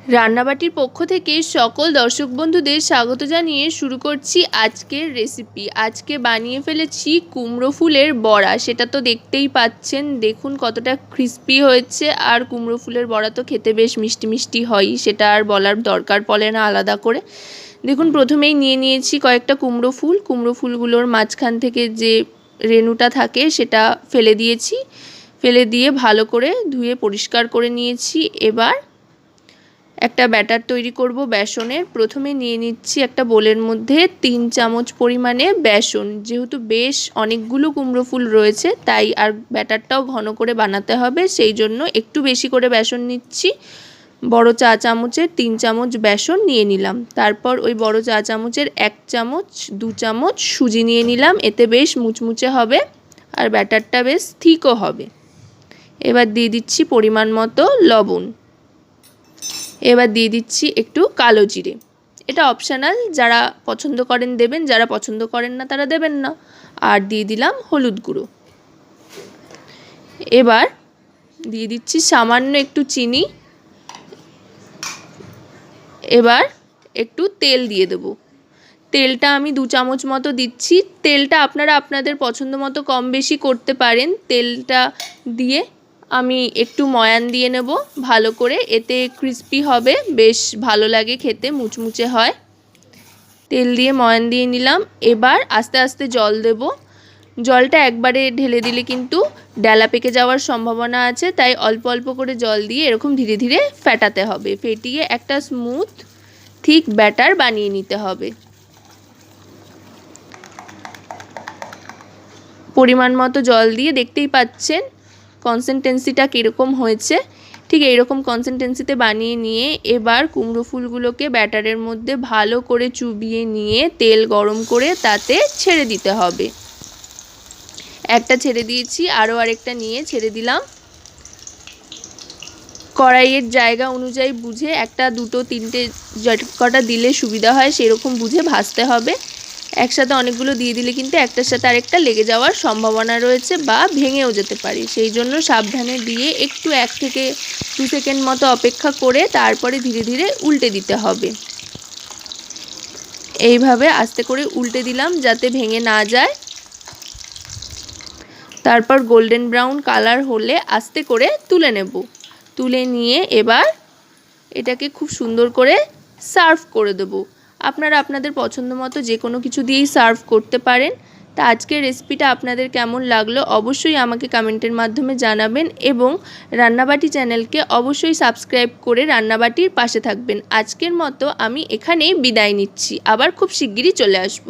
রান্নাবাটির পক্ষ থেকে সকল দর্শক বন্ধুদের স্বাগত জানিয়ে শুরু করছি আজকের রেসিপি। আজকে বানিয়ে ফেলেছি কুমড়ো ফুলের বড়া। সেটা তো দেখতেই পাচ্ছেন, দেখুন কতটা ক্রিস্পি হয়েছে। আর কুমড়ো ফুলের বড়া তো খেতে বেশ মিষ্টি মিষ্টি হয়ই, সেটা আর বলার দরকার পড়ে না আলাদা করে। দেখুন প্রথমেই নিয়ে নিয়েছি কয়েকটা কুমড়ো ফুল। কুমড়ো ফুলগুলোর মাঝখান থেকে যে রেণুটা থাকে সেটা ফেলে দিয়েছি। ফেলে দিয়ে ভালো করে ধুয়ে পরিষ্কার করে নিয়েছি। এবার একটা ব্যাটার তৈরি করব বেসনের। প্রথমে নিয়ে নিচ্ছি একটা বোলের মধ্যে 3 চামচ পরিমাণে বেসন। যেহেতু বেশ অনেকগুলো কুমড়ো ফুল রয়েছে তাই আর ব্যাটারটাও ঘন করে বানাতে হবে, সেই জন্য একটু বেশি করে বেসন নিচ্ছি। বড় চা চামচের 3 চামচ বেসন নিয়ে নিলাম। তারপর ওই বড় চা চামচের 1 চামচ 2 চামচ সুজি নিয়ে নিলাম। এতে বেশ মুচমুচে হবে আর ব্যাটারটা বেশ থিকও হবে। এবার দিয়ে দিচ্ছি পরিমাণ মতো লবণ। এবার দিয়ে দিচ্ছি একটু কালো জিরে। এটা অপশনাল, যারা পছন্দ করেন দেবেন, যারা পছন্দ করেন না তারা দেবেন না। আর দিয়ে দিলাম হলুদ গুঁড়ো। এবার দিয়ে দিচ্ছি সামান্য একটু চিনি। এবার একটু তেল দিয়ে দেব। তেলটা আমি 2 চামচ মতো দিচ্ছি। তেলটা আপনারা আপনাদের পছন্দ মতো কম বেশি করতে পারেন। তেলটা দিয়ে আমি একটু ময়ান দিয়ে নেব ভালো করে, এতে ক্রিস্পি হবে, বেশ ভালো লাগে খেতে, মুচমুচে হয়। তেল দিয়ে ময়ান দিয়ে নিলাম। এবার আস্তে আস্তে জল দেব। জলটা একবারে ঢেলে দিলে কিন্তু ডালা পেকে যাওয়ার সম্ভাবনা আছে, তাই অল্প অল্প করে জল দিয়ে এরকম ধীরে ধীরে ফেটাতে হবে। ফেটিয়ে একটা স্মুথ থিক ব্যাটার বানিয়ে নিতে হবে। পরিমাণ মতো জল দিয়ে দেখতেই পাচ্ছেন কনসিস্টেন্সিটা কীরকম হয়েছে। ঠিক এইরকম কনসিস্টেন্সিতে বানিয়ে নিয়ে এবার কুমড়ো ফুলগুলোকে ব্যাটারের মধ্যে ভালো করে চুবিয়ে নিয়ে তেল গরম করে তাতে ছেড়ে দিতে হবে। একটা ছেড়ে দিয়েছি, আরও আরেকটা নিয়ে ছেড়ে দিলাম। কড়াইয়ের জায়গা অনুযায়ী বুঝে, একটা দুটো তিনটে কটা দিলে সুবিধা হয় সেরকম বুঝে ভাজতে হবে। একসাথে অনেকগুলো দিয়ে দিলে কিন্তু একটার সাথে আরেকটা লেগে যাওয়ার সম্ভাবনা রয়েছে বা ভেঙেও যেতে পারে, সেই জন্য সাবধানে দিয়ে একটু 1 থেকে 2 সেকেন্ড মতো অপেক্ষা করে তারপরে ধীরে ধীরে উল্টে দিতে হবে। এইভাবে আস্তে করে উল্টে দিলাম যাতে ভেঙে না যায়। তারপর গোল্ডেন ব্রাউন কালার হলে আস্তে করে তুলে নেব। তুলে নিয়ে এবার এটাকে খুব সুন্দর করে সার্ভ করে দেব। আপনারা আপনাদের পছন্দ মতো যে কোনো কিছু দিয়েই সার্ভ করতে পারেন। তা আজকের রেসিপিটা আপনাদের কেমন লাগলো অবশ্যই আমাকে কমেন্টের মাধ্যমে জানাবেন, এবং রান্নাবাটি চ্যানেলকে অবশ্যই সাবস্ক্রাইব করে রান্নাবাটির পাশে থাকবেন। আজকের মতো আমি এখানেই বিদায় নিচ্ছি, আবার খুব শিগগিরই চলে আসব।